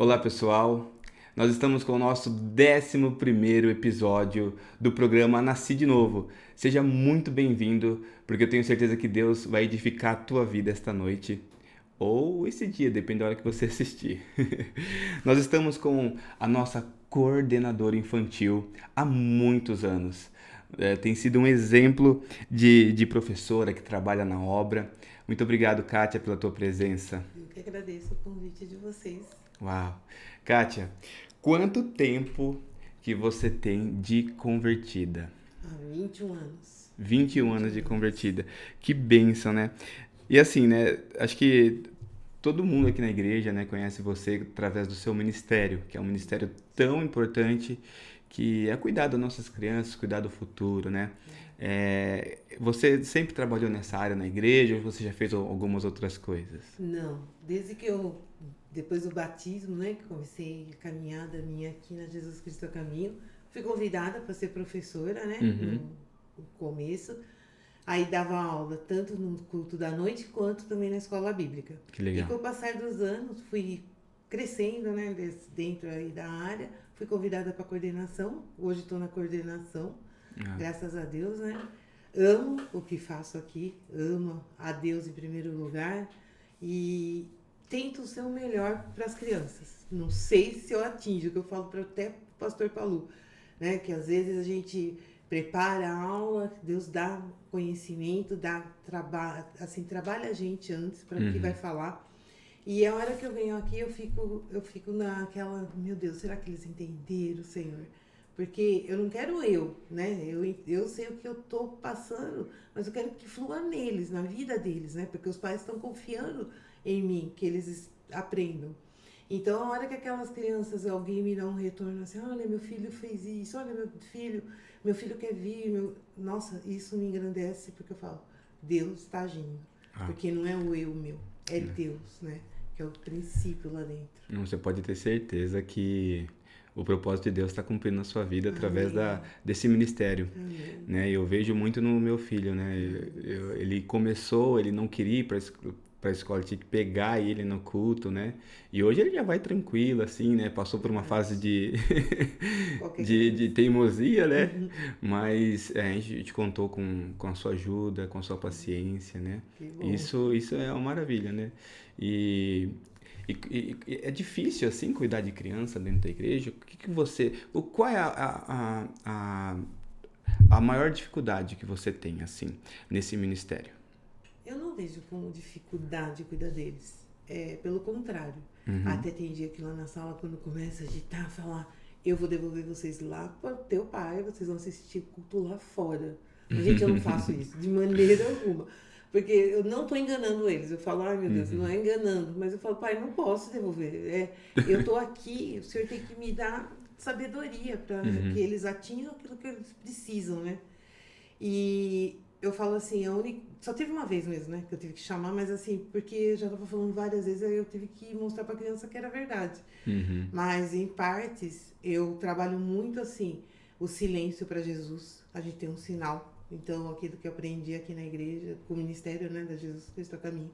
Olá pessoal, nós estamos com o nosso 11º episódio do programa Nasci de Novo. Seja muito bem-vindo, porque eu tenho certeza que Deus vai edificar a tua vida esta noite, ou esse dia, depende da hora que você assistir. Nós estamos com a nossa coordenadora infantil há muitos anos. Tem sido um exemplo de professora que trabalha na obra. Muito obrigado, Kátia, pela tua presença. Eu que agradeço o convite de vocês. Uau! Kátia, quanto tempo que você tem de convertida? Há 21 anos. 21 anos 21 de anos. convertida. Que bênção, né? E assim, né? Acho que todo mundo aqui na igreja, né, conhece você através do seu ministério, que é um ministério tão importante que é cuidar das nossas crianças, cuidar do futuro, né? Você sempre trabalhou nessa área na igreja ou você já fez algumas outras coisas? Não, desde que depois do batismo, né, que comecei a caminhada minha aqui na Jesus Cristo é o Caminho, fui convidada para ser professora, né, Uhum, no começo. Aí dava aula tanto no culto da noite quanto também na escola bíblica. que E legal. com o passar dos anos fui crescendo, né, dentro aí da área. Fui convidada para coordenação. Hoje estou na coordenação, Ah, graças a Deus, né? Amo o que faço aqui, amo a Deus em primeiro lugar e tento ser o melhor para as crianças. Não sei se eu atinjo, o que eu falo para até o pastor Palu, né? Que às vezes a gente prepara a aula, Deus dá conhecimento, dá trabalho, assim, trabalha a gente antes para o que vai uhum. falar. E a hora que eu venho aqui, eu fico naquela, meu Deus, será que eles entenderam, Senhor? Porque eu não quero né? Eu sei o que eu tô passando, mas eu quero que flua neles, na vida deles, né? Porque os pais estão confiando em mim, que eles aprendam. Então, a hora que aquelas crianças, alguém me dá um retorno assim, olha, meu filho fez isso, olha, meu filho quer vir, nossa, isso me engrandece, porque eu falo, Deus está agindo. Ah, Porque não é o eu meu, é Deus, né? Que é o princípio lá dentro. não, você pode ter certeza que o propósito de Deus está cumprindo na sua vida através Amém, desse ministério, amém. né? Eu vejo muito no meu filho, né? Ele começou, ele não queria ir para a escola, tinha que pegar ele no culto, né? E hoje ele já vai tranquilo, assim, né? Passou por uma fase Verdade. de, Qualquer de criança. teimosia, né? Mas a gente contou com a sua ajuda, com a sua paciência, né? Que bom. Isso é uma maravilha, né? E e é difícil assim cuidar de criança dentro da igreja? Qual é a maior dificuldade que você tem assim nesse ministério? Eu não vejo como dificuldade cuidar deles. É, pelo contrário. Uhum. Até tem dia que lá na sala, quando começa a agitar, falar, eu vou devolver vocês lá para o teu pai, vocês vão assistir culto lá fora. Mas, gente, eu não faço isso, de maneira alguma. Porque eu não estou enganando eles. Eu falo, ai meu Deus, não Uhum. é enganando. Mas eu falo, pai, não posso devolver. Eu estou aqui, o senhor tem que me dar sabedoria para que Uhum. eles atinjam aquilo que eles precisam, né? E eu falo assim, só teve uma vez mesmo, né, que eu tive que chamar, mas assim, porque eu já tava falando várias vezes, aí eu tive que mostrar pra criança que era verdade. Uhum. Mas em partes, eu trabalho muito assim, o silêncio para Jesus. A gente tem um sinal. Então, aquilo que eu aprendi aqui na igreja, com o ministério, né, da Jesus Cristo a Caminho,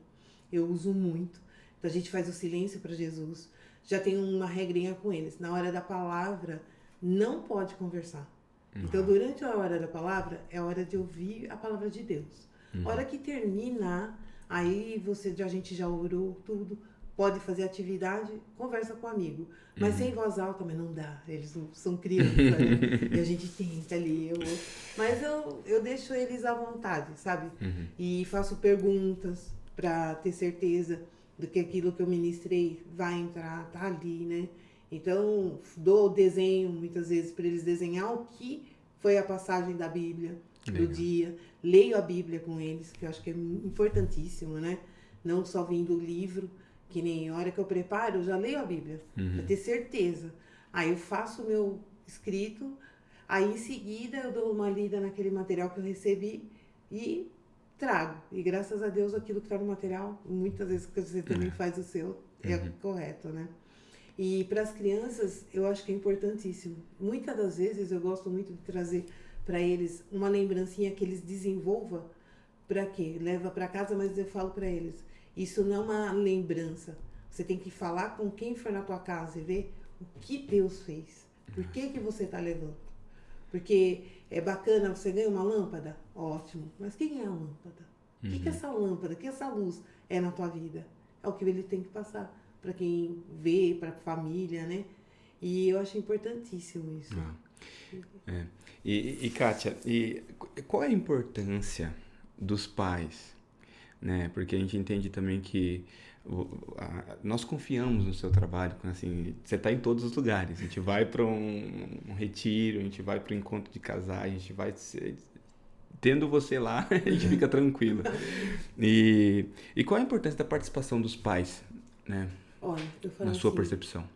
eu uso muito. Então, a gente faz o silêncio para Jesus. Já tem uma regrinha com eles. Na hora da palavra, não pode conversar. Então, Uau. durante a hora da palavra, é hora de ouvir a palavra de Deus. A Uhum. hora que termina, aí a gente já orou tudo, pode fazer atividade, conversa com o amigo. Mas Uhum. sem voz alta, mas não dá. Eles não são criança, né? E a gente tenta ali. Mas eu deixo eles à vontade, sabe? Uhum. E faço perguntas para ter certeza do que aquilo que eu ministrei vai entrar, tá ali, né? Então, dou desenho muitas vezes para eles desenhar o que foi a passagem da Bíblia do Legal. dia. Leio a Bíblia com eles, que eu acho que é importantíssimo, né? Não só vindo o livro, que nem a hora que eu preparo, eu já leio a Bíblia, para Uhum. ter certeza. Aí eu faço o meu escrito, aí em seguida eu dou uma lida naquele material que eu recebi e trago. E graças a Deus aquilo que está no material, muitas vezes que você também faz o seu, é Uhum. correto, né? E para as crianças, eu acho que é importantíssimo. Muitas das vezes eu gosto muito de trazer para eles uma lembrancinha que eles desenvolvam para quê? Leva para casa, mas eu falo para eles, isso não é uma lembrança. Você tem que falar com quem for na tua casa e ver o que Deus fez. Por que você está levando? Porque é bacana, você ganha uma lâmpada? Ótimo. Mas quem é a lâmpada? O que é essa lâmpada? O que essa luz é na tua vida? É o que ele tem que passar para quem vê, para a família, né? E eu acho importantíssimo isso. Kátia, qual é a importância dos pais, né? Porque a gente entende também que nós confiamos no seu trabalho, assim, você está em todos os lugares. A gente vai para um retiro, a gente vai para um encontro de casais, a gente vai tendo você lá, a gente fica tranquilo. E qual é a importância da participação dos pais, né? Olha, eu falo na sua assim, percepção?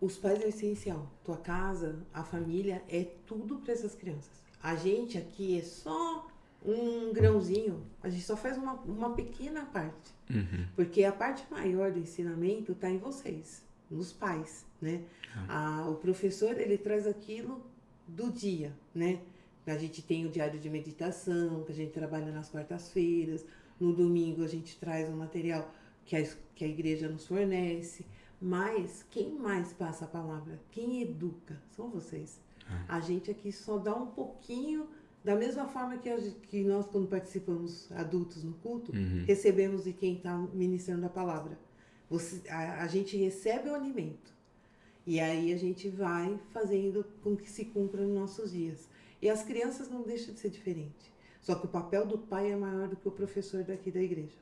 Os pais é essencial. Tua casa, a família é tudo para essas crianças. A gente aqui é só um grãozinho. A gente só faz uma pequena parte. Porque a parte maior do ensinamento está em vocês, nos pais, né? O professor, ele traz aquilo do dia, né? A gente tem o diário de meditação, que a gente trabalha nas quartas-feiras. No domingo a gente traz um material que a igreja nos fornece. Mas quem mais passa a palavra, quem educa, são vocês. A gente aqui só dá um pouquinho, da mesma forma que nós, quando participamos adultos no culto, recebemos de quem está ministrando a palavra. A gente recebe o alimento. E aí a gente vai fazendo com que se cumpra nos nossos dias. E as crianças não deixam de ser diferente. Só que o papel do pai é maior do que o professor daqui da igreja.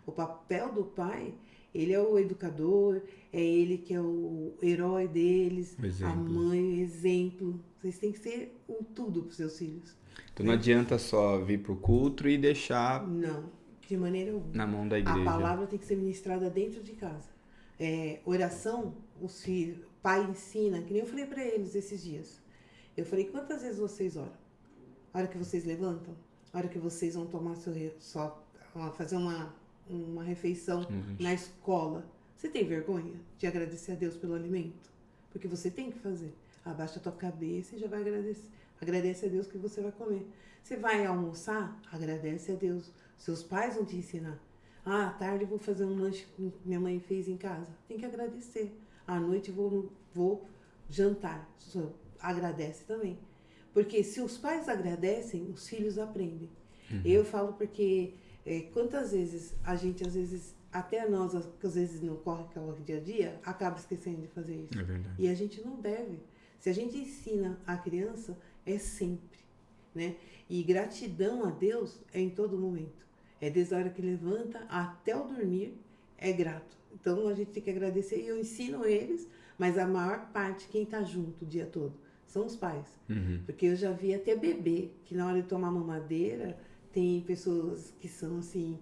O papel do pai, ele é o educador, é ele que é o herói deles, a mãe, o exemplo. Vocês têm que ser um tudo para os seus filhos. Então não adianta só vir para o culto e deixar... Não, de maneira alguma. Na mão da igreja. A palavra tem que ser ministrada dentro de casa. Oração, o pai ensina, que nem eu falei para eles esses dias. Eu falei, quantas vezes vocês oram? A hora que vocês levantam? A hora que vocês vão tomar fazer uma refeição na escola? Você tem vergonha de agradecer a Deus pelo alimento? Porque você tem que fazer. Abaixa a tua cabeça e já vai agradecer. Agradece a Deus que você vai comer. Você vai almoçar? Agradece a Deus. Seus pais vão te ensinar. À tarde eu vou fazer um lanche que minha mãe fez em casa. Tem que agradecer. À noite vou jantar. Agradece também. Porque se os pais agradecem, os filhos aprendem. Eu falo porque quantas vezes a gente, às vezes, até nós, que às vezes não corre dia a dia, acaba esquecendo de fazer isso. É verdade. E a gente não deve. Se a gente ensina a criança, é sempre, né? E gratidão a Deus é em todo momento. É desde a hora que levanta até o dormir, é grato. Então a gente tem que agradecer e eu ensino eles, mas a maior parte, quem está junto o dia todo, são os pais. Porque eu já vi até bebê, que na hora de tomar mamadeira, tem pessoas que são assim,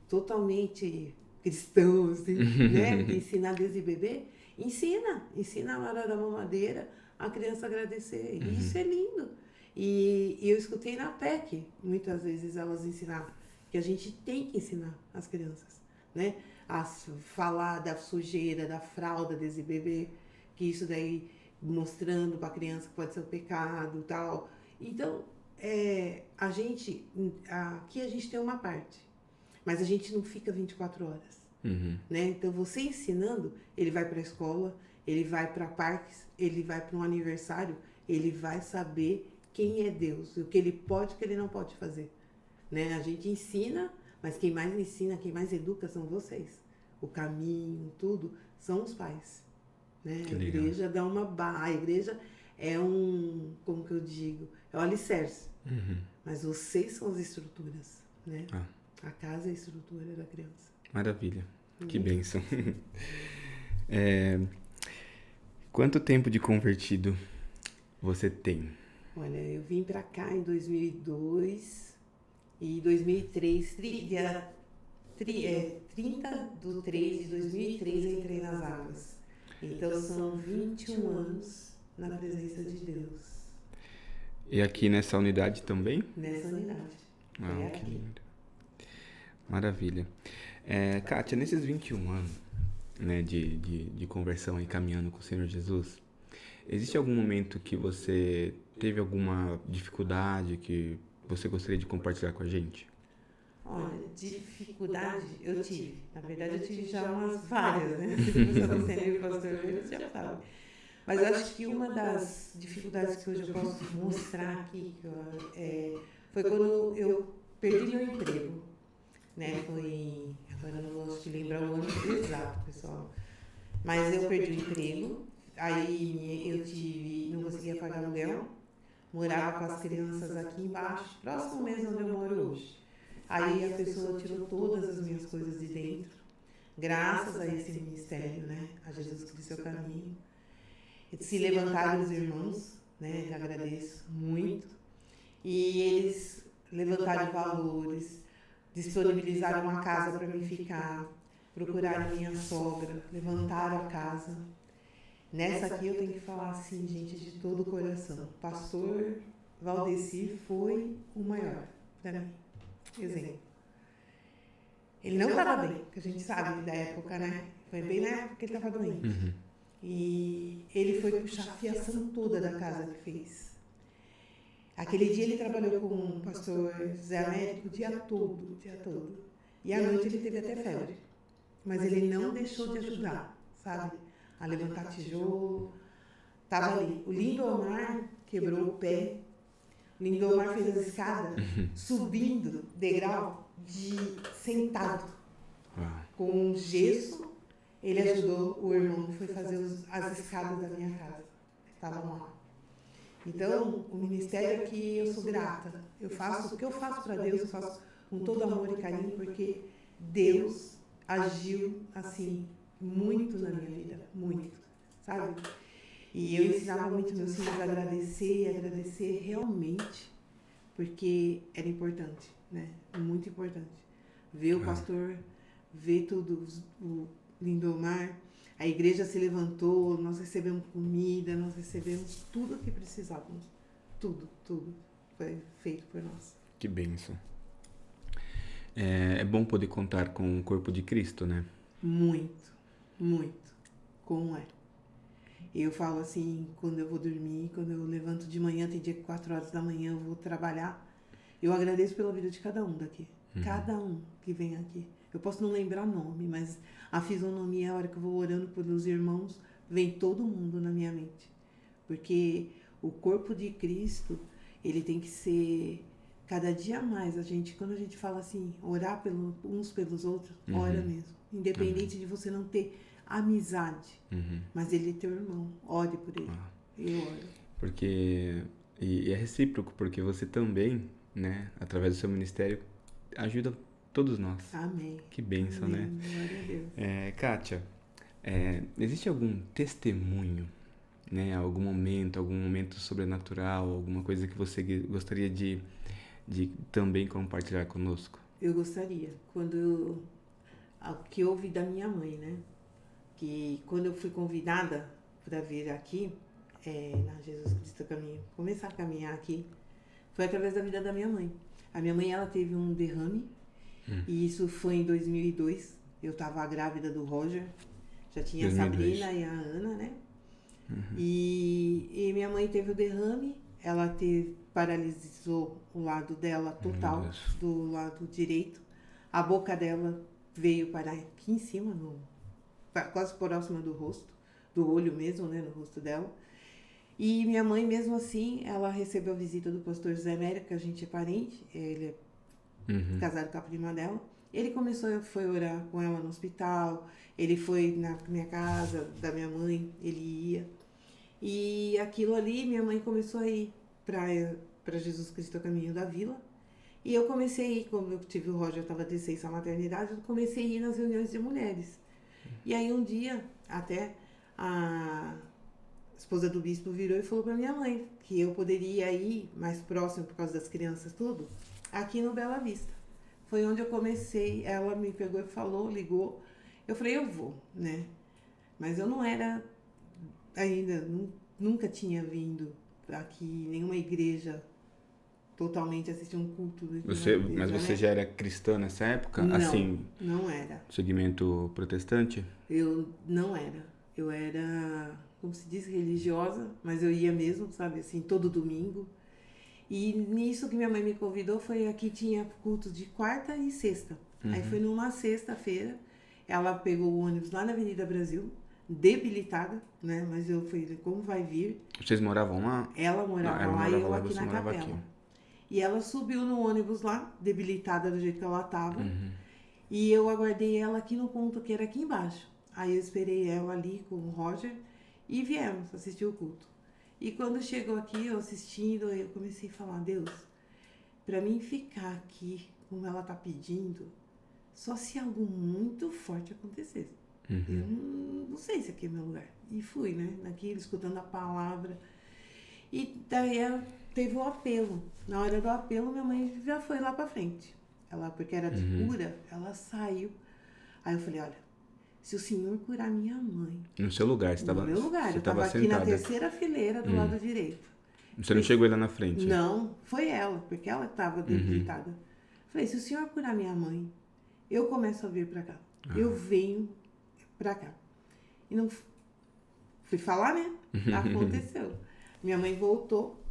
totalmente cristãos, assim, né? Ensinar desde bebê. Ensina na hora da mamadeira a criança agradecer. E isso é lindo. E eu escutei na PEC, muitas vezes elas ensinavam, que a gente tem que ensinar as crianças, né? A falar da sujeira, da fralda desse bebê, que isso daí mostrando para a criança que pode ser um pecado e tal. Então, aqui a gente tem uma parte, mas a gente não fica 24 horas. Né? Então, você ensinando, ele vai para a escola, ele vai para parques, ele vai para um aniversário, ele vai saber quem é Deus, o que ele pode e o que ele não pode fazer. Né? A gente ensina, mas quem mais ensina, quem mais educa são vocês. O caminho, tudo, são os pais. Né? A igreja dá a igreja é como que eu digo, é o alicerce. Mas vocês são as estruturas, né? A casa é a estrutura da criança. Maravilha, que bênção. Quanto tempo de convertido você tem? Olha, eu vim pra cá em 2002 e 2003, dia 30/3/2003 eu entrei nas águas. Então são 21 anos na presença de Deus. E aqui nessa unidade também? Nessa unidade. Que lindo. Maravilha. Kátia, nesses 21 anos, né, de conversão e caminhando com o Senhor Jesus, existe algum momento que você teve alguma dificuldade que você gostaria de compartilhar com a gente? Olha, dificuldade eu tive. Na verdade, eu tive já umas várias, né? Se você não sendo pastor, você já sabe. Mas eu acho que uma das dificuldades que hoje eu posso mostrar aqui foi quando eu perdi meu emprego. Né? Foi. Agora eu não gosto de lembrar o ano exato, pessoal. Mas eu perdi o emprego. Aí não conseguia pagar aluguel. Morava com as crianças aqui embaixo, próximo mesmo onde eu moro hoje. Aí a pessoa tirou todas as minhas coisas de dentro, graças a esse ministério, né? A Jesus Cristo é o caminho. Se levantaram os irmãos, né? Agradeço muito. E eles levantaram valores, disponibilizaram uma casa para mim ficar, procuraram minha sogra, levantaram a casa. Nessa aqui eu tenho que falar assim, gente, de todo o coração. Pastor Valdeci foi o maior para mim. Exemplo. Ele não estava bem, que a gente sabe da época, né? Foi bem na época que ele estava doente. Uhum. E ele foi puxar a fiação toda da casa que fez. Aquele dia ele trabalhou com o pastor Zé Américo o dia todo. E à noite ele teve até febre. Mas ele não deixou de ajudar, sabe? A levantar tijolo. Tava ali. O Lindomar quebrou o pé. O Lindomar fez a escada subindo degrau sentado. Com gesso, ele ajudou o irmão, foi fazer as escadas da minha casa. Estavam lá. Então, o ministério aqui eu sou grata. Eu faço o que eu faço para Deus, eu faço com todo amor e carinho, porque Deus agiu assim muito na minha vida, muito, sabe? E eu ensinava muito meus filhos a agradecer realmente, porque era importante, né? Muito importante. Ver o pastor, ver tudo, o Lindomar, a igreja se levantou, nós recebemos comida, nós recebemos tudo o que precisávamos. Tudo foi feito por nós. Que bênção. É bom poder contar com o corpo de Cristo, né? Muito. Como é? Eu falo assim, quando eu vou dormir, quando eu levanto de manhã, tem dia que 4 horas da manhã eu vou trabalhar, eu agradeço pela vida de cada um daqui. Cada um que vem aqui. Eu posso não lembrar nome, mas a fisionomia, a hora que eu vou orando pelos irmãos, vem todo mundo na minha mente. Porque o corpo de Cristo, ele tem que ser cada dia mais. Quando a gente fala assim, orar uns pelos outros, ora mesmo. Independente de você não ter amizade, mas ele é teu irmão, ore por ele. Eu oro. Porque, e é recíproco, porque você também, né, através do seu ministério, ajuda todos nós. Amém. Que bênção, Amém. né? Glória a Deus. Kátia, existe algum testemunho, né, algum momento sobrenatural, alguma coisa que você gostaria de também compartilhar conosco? Eu gostaria. O que eu ouvi da minha mãe, né? Que quando eu fui convidada para vir aqui, na Jesus Cristo Caminho, começar a caminhar aqui, foi através da vida da minha mãe. A minha mãe, ela teve um derrame, e isso foi em 2002. Eu estava grávida do Roger, já tinha 2002. A Sabrina e a Ana, né? E minha mãe teve o derrame, ela paralisou o lado dela total, do lado direito. A boca dela veio parar aqui em cima, quase próxima do rosto, do olho mesmo, né, no rosto dela. E minha mãe, mesmo assim, ela recebeu a visita do pastor José Américo, que a gente é parente, ele é casado com a prima dela. Ele foi orar com ela no hospital, ele foi na minha casa, da minha mãe, ele ia. E aquilo ali, minha mãe começou a ir para Jesus Cristo a Caminho da Vila. E eu comecei a ir, como eu tive o Roger, eu estava de licença à maternidade, eu comecei a ir nas reuniões de mulheres. E aí um dia, até a esposa do bispo virou e falou para minha mãe que eu poderia ir mais próximo, por causa das crianças, tudo, aqui no Bela Vista. Foi onde eu comecei, ela me pegou e falou, ligou. Eu falei, eu vou, né? Mas eu não era ainda, nunca tinha vindo aqui em nenhuma igreja totalmente assistir um culto. Mas você já era cristã nessa época? Não, assim, não era. Segmento protestante? Eu não era. Eu era, como se diz, religiosa, mas eu ia mesmo, sabe, assim, todo domingo. E nisso que minha mãe me convidou foi aqui tinha culto de quarta e sexta. Aí foi numa sexta-feira, ela pegou o ônibus lá na Avenida Brasil, debilitada, né? Mas eu falei, como vai vir? Vocês moravam lá? Ela morava Ela lá e morava eu lá e aqui você na morava capela. aqui. E ela subiu no ônibus lá, debilitada do jeito que ela tava. E eu aguardei ela aqui no ponto que era aqui embaixo. Aí eu esperei ela ali com o Roger e viemos assistir o culto. E quando chegou aqui, eu assistindo, eu comecei a falar, Deus, pra mim ficar aqui como ela tá pedindo, só se algo muito forte acontecesse. Eu não sei se aqui é meu lugar. E fui, né? Naquilo, escutando a palavra. E daí teve o apelo. Na hora do apelo, minha mãe já foi lá pra frente. Ela, porque era de cura, ela saiu. Aí eu falei, olha, se o senhor curar minha mãe... No seu lugar, você estava No meu lugar, você eu tava aqui sentada. na terceira fileira do lado direito. Você não chegou lá na frente? Não, foi ela, porque ela estava debilitada. Falei, se o senhor curar minha mãe, eu começo a vir pra cá. Eu venho pra cá. E não fui falar, né? Aconteceu. Minha mãe voltou.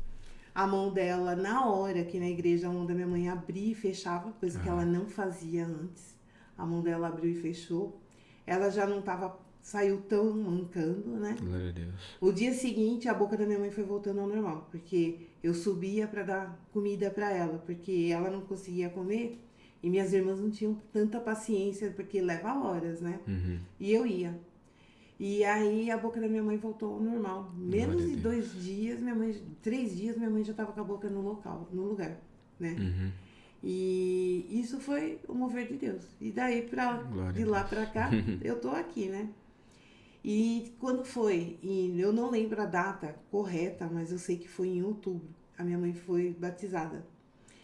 A mão dela, na hora que na igreja, a mão da minha mãe abria e fechava, coisa que ela não fazia antes. A mão dela abriu e fechou. Ela já não tava, saiu tão mancando, né? Glória a Deus. O dia seguinte, a boca da minha mãe foi voltando ao normal, porque eu subia para dar comida para ela, porque ela não conseguia comer e minhas irmãs não tinham tanta paciência, porque leva horas, né? E eu ia. E aí a boca da minha mãe voltou ao normal. Menos de 2 dias, 3 dias, minha mãe já estava com a boca no lugar, né? E isso foi o mover de Deus. E daí, de lá para cá, eu tô aqui, né? E quando foi, eu não lembro a data correta, mas eu sei que foi em outubro, a minha mãe foi batizada.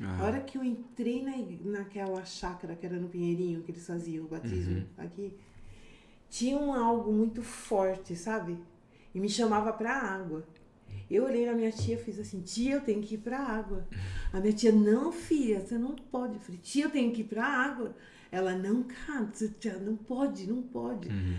A hora que eu entrei naquela chácara que era no Pinheirinho, que eles faziam o batismo aqui, tinha algo muito forte, sabe? E me chamava pra água. Eu olhei na minha tia e fiz assim, tia, eu tenho que ir pra água. A minha tia, não, filha, você não pode. Eu falei, tia, eu tenho que ir pra água. Ela, não, cara, tia, não pode.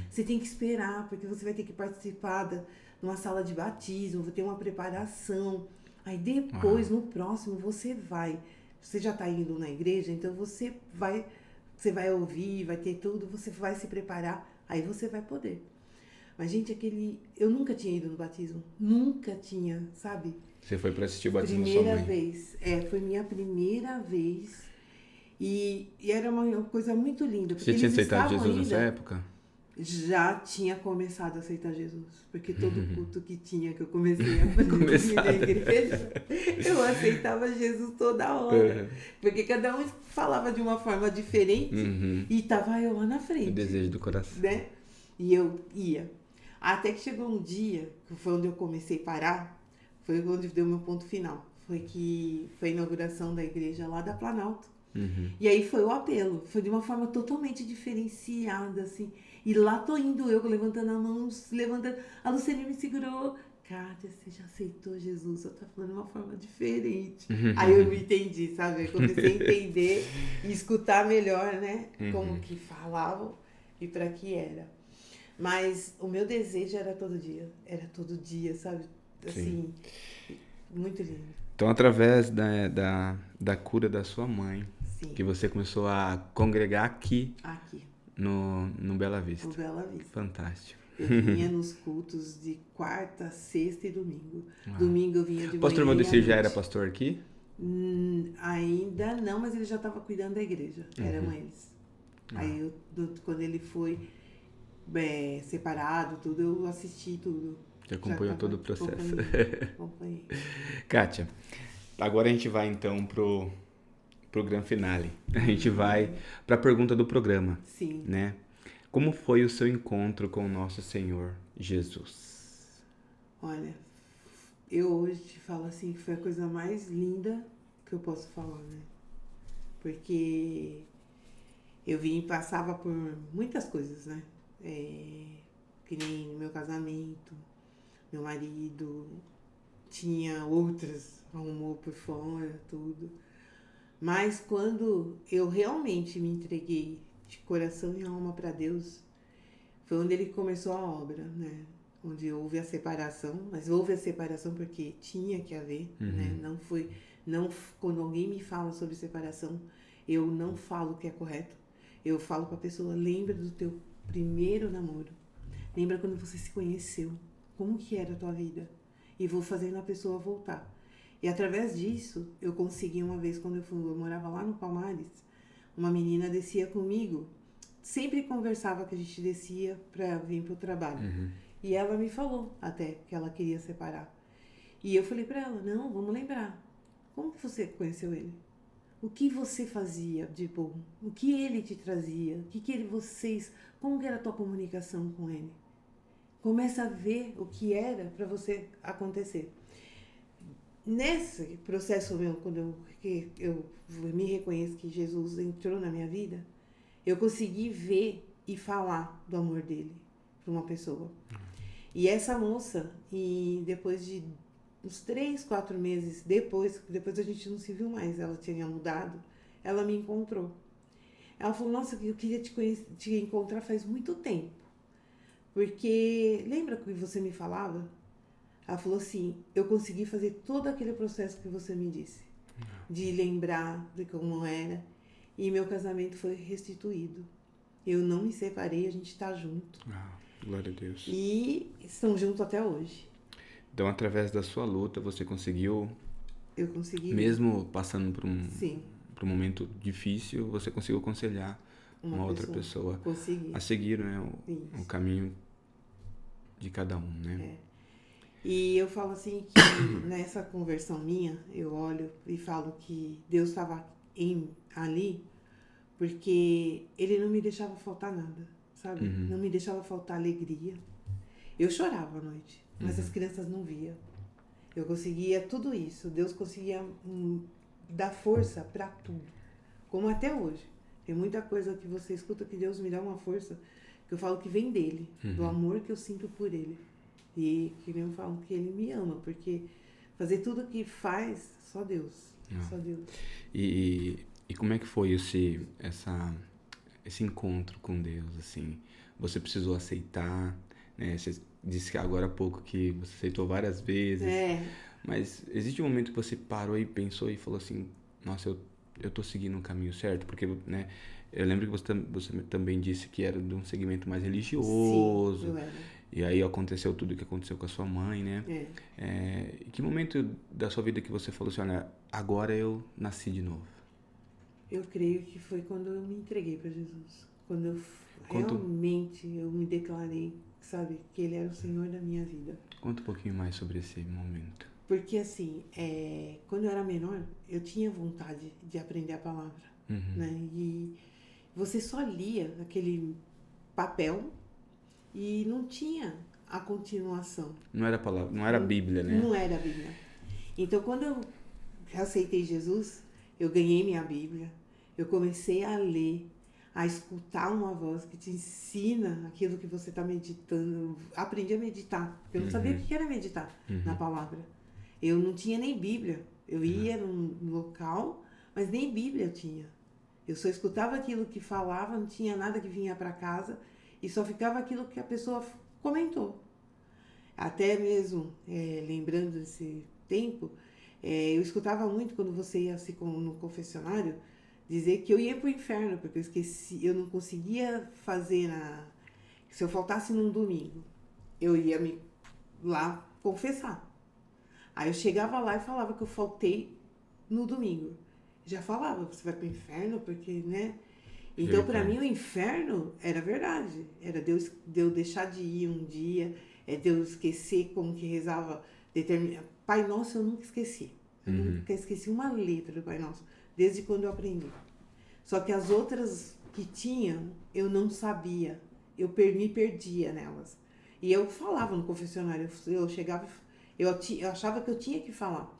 Você tem que esperar, porque você vai ter que participar de uma sala de batismo, vai ter uma preparação. Aí depois, no próximo, você vai. Você já tá indo na igreja, então você vai ouvir, vai ter tudo, você vai se preparar, aí você vai poder. Mas, gente, eu nunca tinha ido no batismo. Nunca tinha, sabe? Você foi pra assistir o batismo da sua mãe? Primeira vez. Foi minha primeira vez. E era uma coisa muito linda. Você tinha aceitado Jesus nessa época? Já tinha começado a aceitar Jesus. Porque todo culto que tinha, que eu comecei a fazer na igreja, eu aceitava Jesus toda hora. Porque cada um falava de uma forma diferente e tava eu lá na frente. O desejo do coração. Né? E eu ia. Até que chegou um dia, que foi onde eu comecei a parar, foi onde deu meu ponto final. Foi a inauguração da igreja lá da Planalto. E aí foi o apelo. Foi de uma forma totalmente diferenciada, assim. E lá tô indo eu, levantando a mão, levantando. A Luciane me segurou. Kátia, você já aceitou Jesus? Você tá falando de uma forma diferente. Aí eu me entendi, sabe? Eu comecei a entender e escutar melhor, né? Como que falavam e para que era. Mas o meu desejo era todo dia, sabe? Assim, muito lindo. Então, através da cura da sua mãe, que você começou a congregar aqui. No Bela Vista. No Bela Vista. Fantástico. Eu vinha nos cultos de quarta, sexta e domingo. Domingo eu vinha de manhã. Pastor Valdecir já era pastor aqui? Ainda não, mas ele já estava cuidando da igreja. Eram eles. Aí, quando ele foi separado, tudo, eu assisti tudo. Você acompanhou todo o processo. Acompanhei. Kátia, agora a gente vai então pro grande finale. A gente vai para a pergunta do programa. Sim. Né? Como foi o seu encontro com o nosso Senhor Jesus? Olha, eu hoje te falo assim que foi a coisa mais linda que eu posso falar, né? Porque eu passava por muitas coisas, né? Que nem no meu casamento, meu marido tinha outras, arrumou por fora, tudo. Mas quando eu realmente me entreguei de coração e alma para Deus, foi onde ele começou a obra, né? Onde houve a separação, mas houve a separação porque tinha que haver, né? Não foi Não, quando alguém me fala sobre separação, eu não falo o que é correto. Eu falo para a pessoa, lembra do teu primeiro namoro. Lembra quando você se conheceu. Como que era a tua vida? E vou fazendo a pessoa voltar. E através disso, eu consegui uma vez, quando eu morava lá no Palmares, uma menina descia comigo, sempre conversava que a gente descia para vir pro trabalho. E ela me falou até que ela queria separar. E eu falei para ela, não, vamos lembrar. Como que você conheceu ele? O que você fazia de bom? O que ele te trazia? Como que era a tua comunicação com ele? Começa a ver o que era para você acontecer. Nesse processo meu, quando eu me reconheço que Jesus entrou na minha vida, eu consegui ver e falar do amor dele para uma pessoa. E essa moça, e depois de uns 3, 4 meses depois a gente não se viu mais, ela tinha mudado, ela me encontrou. Ela falou, nossa, eu queria te encontrar faz muito tempo. Porque, lembra que você me falava? Ela falou assim, eu consegui fazer todo aquele processo que você me disse. De lembrar de como era. E meu casamento foi restituído. Eu não me separei, a gente tá junto. Glória a Deus. E estão juntos até hoje. Então, através da sua luta, você conseguiu... Eu consegui. Mesmo passando por Sim. por um momento difícil, você conseguiu aconselhar uma outra pessoa a seguir, né, o caminho de cada um, né? E eu falo assim que nessa conversão minha, eu olho e falo que Deus estava ali porque Ele não me deixava faltar nada, sabe? Não me deixava faltar alegria. Eu chorava à noite, mas as crianças não viam. Eu conseguia tudo isso. Deus conseguia dar força para tudo. Como até hoje. Tem muita coisa que você escuta que Deus me dá uma força que eu falo que vem dele. Do amor que eu sinto por ele. E que nem eu falo que ele me ama. Porque fazer tudo que faz, só Deus. Só Deus. E como é que foi esse encontro com Deus, assim? Você precisou aceitar, né? Você disse que agora há pouco que você aceitou várias vezes. Mas existe um momento que você parou e pensou e falou assim, nossa, eu tô seguindo o caminho certo? Porque, né, eu lembro que você também disse que era de um segmento mais religioso. Sim, eu era. E aí aconteceu tudo o que aconteceu com a sua mãe, né? Em que momento da sua vida que você falou assim, olha, agora eu nasci de novo? Eu creio que foi quando eu me entreguei para Jesus. Quando eu realmente eu me declarei, sabe, que Ele era o Senhor da minha vida. Conta um pouquinho mais sobre esse momento. Porque assim, quando eu era menor, eu tinha vontade de aprender a palavra, né? E você só lia aquele papel e não tinha a continuação. Não era palavra, não era a Bíblia, né? Não era a Bíblia. Então, quando eu aceitei Jesus, eu ganhei minha Bíblia, eu comecei a ler, a escutar uma voz que te ensina aquilo que você está meditando. Aprendi a meditar. Eu não sabia o que era meditar na palavra. Eu não tinha nem Bíblia. Eu ia num local, mas nem Bíblia eu tinha. Eu só escutava aquilo que falava, não tinha nada que vinha para casa e só ficava aquilo que a pessoa comentou. Até mesmo, lembrando desse tempo, eu escutava muito quando você ia assim, no confessionário, dizer que eu ia pro inferno, porque eu não conseguia fazer se eu faltasse num domingo, eu ia me lá confessar. Aí eu chegava lá e falava que eu faltei no domingo. Já falava, você vai pro inferno, porque, né? Então, para mim, o inferno era verdade. Era Deus deixar de ir um dia, Deus esquecer como que rezava. Pai Nosso eu nunca esqueci. Eu nunca esqueci uma letra do Pai Nosso, desde quando eu aprendi. Só que as outras que tinham, eu não sabia. Eu me perdia nelas. E eu falava no confessionário, eu chegava, eu achava que eu tinha que falar.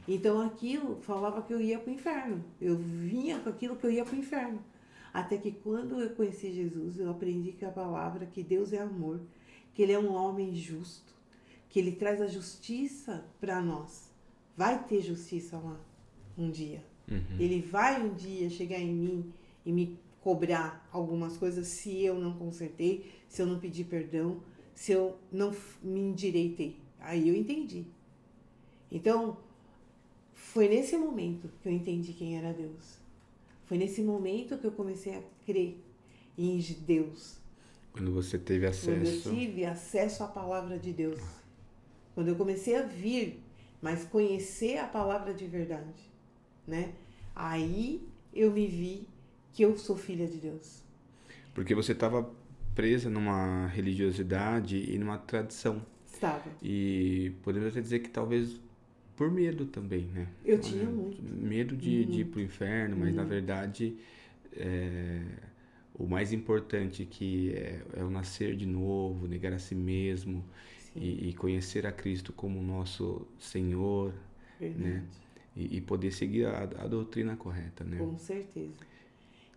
Então aquilo falava que eu ia para o inferno. Eu vinha com aquilo que eu ia para o inferno. Até que quando eu conheci Jesus, eu aprendi que a palavra, que Deus é amor, que Ele é um homem justo, que Ele traz a justiça para nós. Vai ter justiça lá um dia. Ele vai um dia chegar em mim e me cobrar algumas coisas se eu não consertei, se eu não pedi perdão, se eu não me endireitei. Aí eu entendi. Então, foi nesse momento que eu entendi quem era Deus. Foi nesse momento que eu comecei a crer em Deus. Quando você teve Quando eu acesso. tive acesso à palavra de Deus. Quando eu comecei a vir, mas conhecer a palavra de verdade, né? Aí eu me vi que eu sou filha de Deus. Porque você estava presa numa religiosidade e numa tradição. Estava. E podemos até dizer que talvez por medo também, né? Eu tinha muito. Medo de ir pro inferno, mas na verdade o mais importante que é o nascer de novo, negar a si mesmo e conhecer a Cristo como nosso Senhor, Verdade. né? E poder seguir a doutrina correta, né? Com certeza.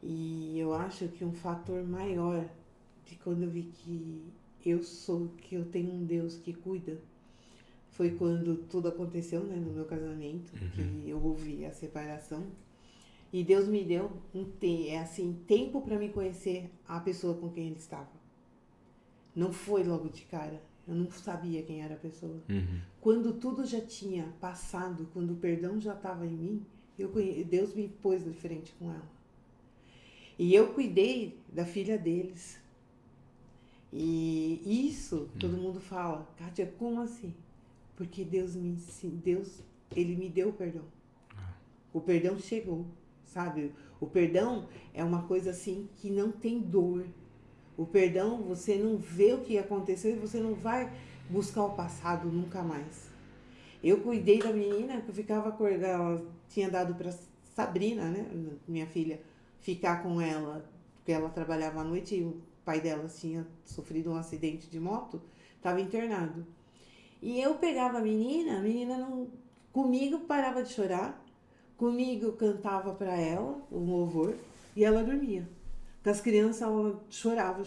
E eu acho que um fator maior de quando eu vi que eu tenho um Deus que cuida, foi quando tudo aconteceu, né, no meu casamento, que eu ouvi a separação. E Deus me deu tempo para me conhecer a pessoa com quem ele estava. Não foi logo de cara. Eu não sabia quem era a pessoa. Quando tudo já tinha passado, quando o perdão já estava em mim, Deus me pôs de frente com ela. E eu cuidei da filha deles. E isso, todo mundo fala, Kátia, como assim? Porque Deus, ele me deu o perdão. O perdão chegou, sabe? O perdão é uma coisa assim que não tem dor. O perdão, você não vê o que aconteceu e você não vai buscar o passado nunca mais. Eu cuidei da menina, que eu ficava acordada, ela tinha dado para Sabrina, né, minha filha, ficar com ela, porque ela trabalhava à noite e o pai dela tinha sofrido um acidente de moto, estava internado. E eu pegava a menina não, comigo parava de chorar, comigo eu cantava para ela o louvor e ela dormia. Com as crianças ela chorava.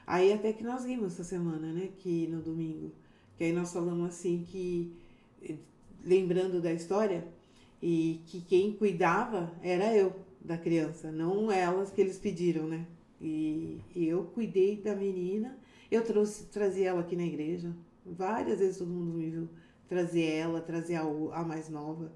Aí até que nós rimos essa semana, né, que no domingo, que aí nós falamos assim que, lembrando da história, e que quem cuidava era eu da criança, não elas que eles pediram, né? E eu cuidei da menina, eu trazia ela aqui na igreja, várias vezes todo mundo me viu trazer a mais nova.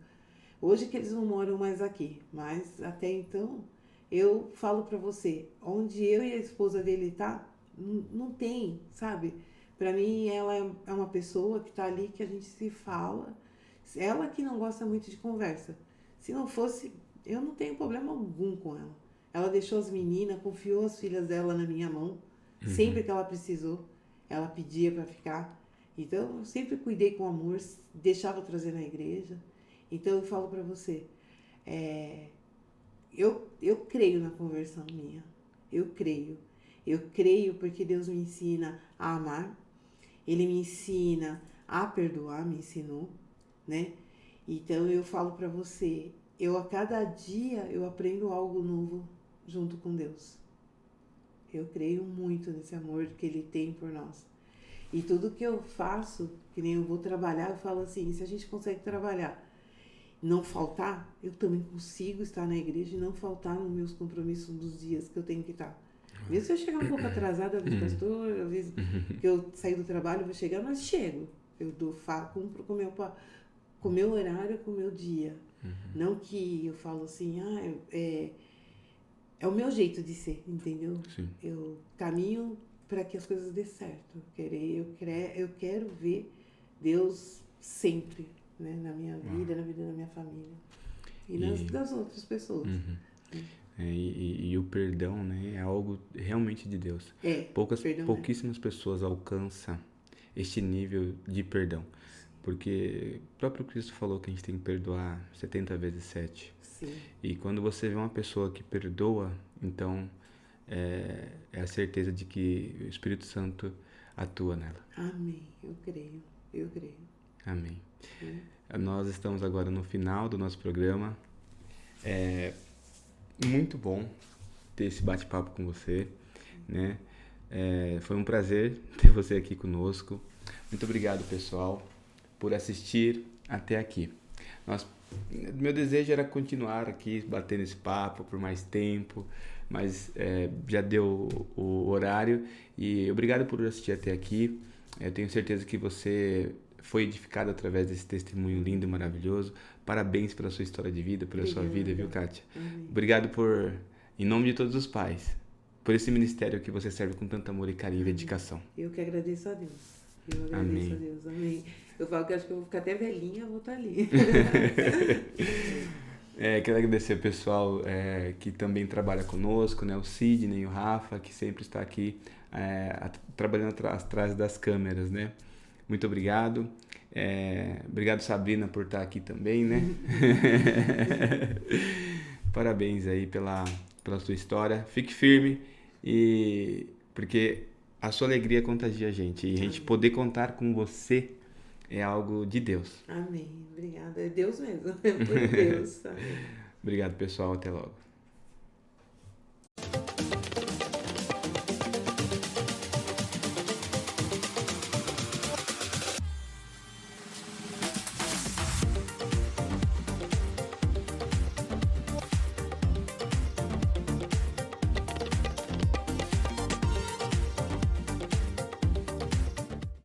Hoje que eles não moram mais aqui, mas até então eu falo pra você, onde eu e a esposa dele tá, não tem, sabe? Pra mim ela é uma pessoa que tá ali, que a gente se fala. Ela que não gosta muito de conversa. Se não fosse, eu não tenho problema algum com ela. Ela deixou as meninas, confiou as filhas dela na minha mão. Sempre que ela precisou, ela pedia para ficar. Então, eu sempre cuidei com amor, deixava eu trazer na igreja. Então, eu falo para você, eu creio na conversão minha. Eu creio. Eu creio porque Deus me ensina a amar. Ele me ensina a perdoar, me ensinou, né? Então eu falo para você, a cada dia eu aprendo algo novo junto com Deus. Eu creio muito nesse amor que Ele tem por nós. E tudo que eu faço, que nem eu vou trabalhar, eu falo assim, se a gente consegue trabalhar, não faltar, eu também consigo estar na igreja e não faltar nos meus compromissos dos dias que eu tenho que estar. Mesmo se eu chegar um pouco atrasada, aviso pastor, aviso que eu saí do trabalho, eu vou chegar, mas chego. Eu cumpro com o meu horário, com o meu dia. Não que eu falo assim, é o meu jeito de ser, entendeu? Sim. Eu caminho para que as coisas dê certo. Eu quero ver Deus sempre, né, na minha vida, na vida da minha família e das outras pessoas. E o perdão, né, é algo realmente de Deus. Pouquíssimas pessoas alcançam este nível de perdão. Porque o próprio Cristo falou que a gente tem que perdoar 70 vezes 7. Sim. E quando você vê uma pessoa que perdoa, então é a certeza de que o Espírito Santo atua nela. Amém. Eu creio. Amém. Nós estamos agora no final do nosso programa. É muito bom ter esse bate-papo com você, né? Foi um prazer ter você aqui conosco. Muito obrigado, pessoal, por assistir até aqui. Meu desejo era continuar aqui batendo esse papo por mais tempo, mas já deu o horário. E obrigado por assistir até aqui. Eu tenho certeza que você foi edificado através desse testemunho lindo e maravilhoso. Parabéns pela sua história de vida, pela sua vida, viu, Kátia? Amém. Obrigado em nome de todos os pais, por esse ministério que você serve com tanto amor e carinho e dedicação. Eu que agradeço a Deus. Eu agradeço Amém. a Deus. Amém. Eu falo que acho que eu vou ficar até velhinha, vou estar ali. Quero agradecer o pessoal que também trabalha conosco, né? O Sidney, o Rafa, que sempre está aqui trabalhando atrás das câmeras, né? Muito obrigado. Obrigado, Sabrina, por estar aqui também, né? Parabéns aí pela sua história. Fique firme, porque a sua alegria contagia a gente. E a gente poder contar com você é algo de Deus. Amém. Obrigada. É Deus mesmo. É por Deus. Amém. Obrigado, pessoal. Até logo.